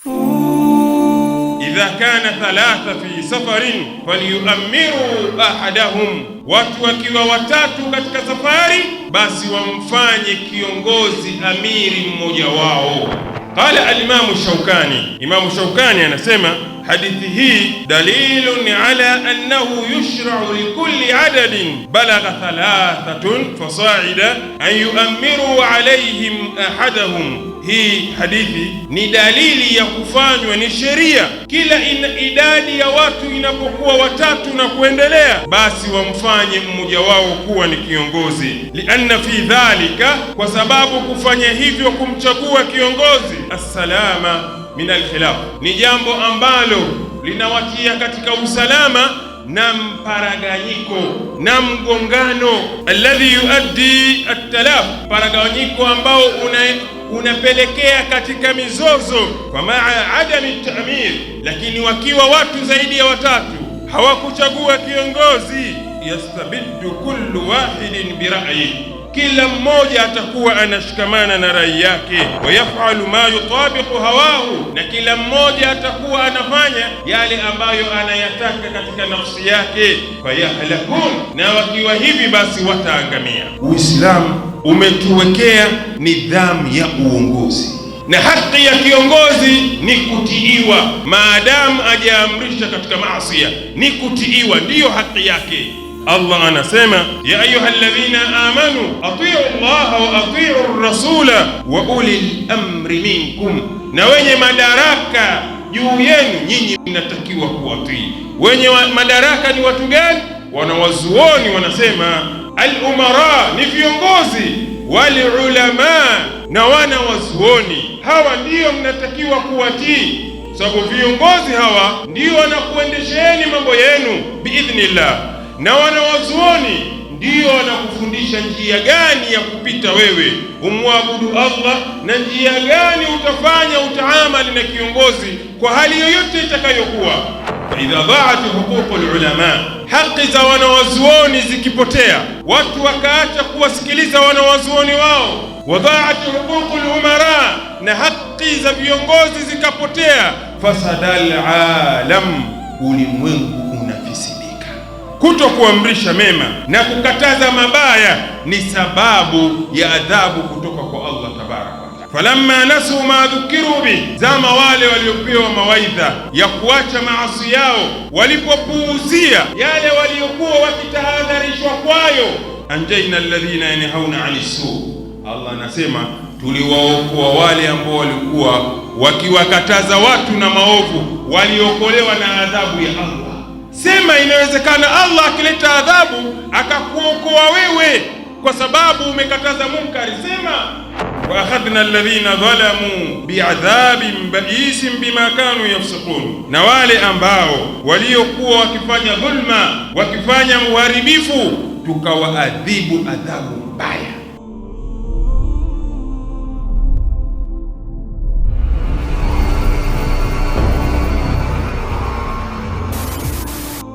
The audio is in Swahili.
idha kana thalatha fi safarin falyuammiru ahadahum, watu wakiwa watatu katika safari basi wamfanye kiongozi amiri mmoja wao. Qala al-Imamu Shawkani, Imamu Shawkani anasema hadithi hii dalilun ala annahu yushra'u likulli adadin balagha thalathatun fasa'ida an yuammiru alayhim ahadahum. Hii hadithi ni dalili ya kufanywa, ni sheria kila idadi ya watu inapokuwa watatu na kuendelea, basi wamfanye mmoja wao kuwa ni kiongozi. Lianna fi dhalika, kwa sababu kufanya hivyo, kumchagua kiongozi, assalama min alkhilaf, ni jambo ambalo linawatia katika usalama na mparaganyiko na mgongano, alladhi yuaddi at-talaf, paraganyiko ambao unapelekea katika mizozo. Kwa maa adami ta'mir, lakini wakiwa watu zaidi ya watatu hawakuchagua kiongozi, yastabiddu kullu wahidin bira'yi, kila mmoja atakuwa anashikamana na rai yake, wayafalu ma yutabiqu hawahu, na kila mmoja atakuwa anafanya yale ambayo anayataka katika nafsi yake, fayahlakun, na wakiwa hivi basi wataangamia. Uislamu umetuwekea nidhamu ya uongozi, na haki ya kiongozi ni kutiiwa. Maadamu ajaamrisha katika maasiya, ni kutiiwa, ndiyo haki yake. Allah anasema ya ayyuhalladhina amanu atii'u Allaha wa atii'u ar-rasula wa ulil amri minkum, na wenye madaraka juu yenu nyinyi mnatakiwa kuwatii. Wenye madaraka ni watu gani? Wanawazuoni wanasema al-umara ni viongozi, wal ulama na wanawazuoni, hawa ndiyo mnatakiwa kuwatii, sababu viongozi hawa ndio wanakuendesheni mambo yenu biidhnillah, na wanawazuoni ndio wanakufundisha njia gani ya kupita wewe umwabudu Allah, na njia gani utafanya utaamali na kiongozi kwa hali yoyote itakayokuwa. Idha dha'at huququl ulama, haki za wanawazuoni zikipotea, watu wakaacha kuwasikiliza wanawazuoni wao, wa dha'at huququl umara, na haki za viongozi zikapotea, fasadal alam, ulimwengu unafisidika. Kutokuamrisha mema na kukataza mabaya ni sababu ya adhabu kutoka kwa Allah tabaraka. Falamma nasu ma dhukiru bi, zama wale waliopewa mawaidha ya kuacha maasi yao, walipopuuzia yale waliokuwa wakitahadharishwa kwayo, anjaina alladhina yanhauna 'anis su, Allah anasema tuliwaokoa wale ambao walikuwa wakiwakataza watu na maovu, waliokolewa na adhabu ya Allah. Sema inawezekana Allah akileta adhabu akakuokoa wewe kwa sababu umekataza munkari. Sema wa akhadna alladhina dhalamu bi'adhabin ba'isin bima kanu yafsukun, na wale ambao waliokuwa wakifanya dhulma, wakifanya uharibifu, tukawaadhibu adhabu mbaya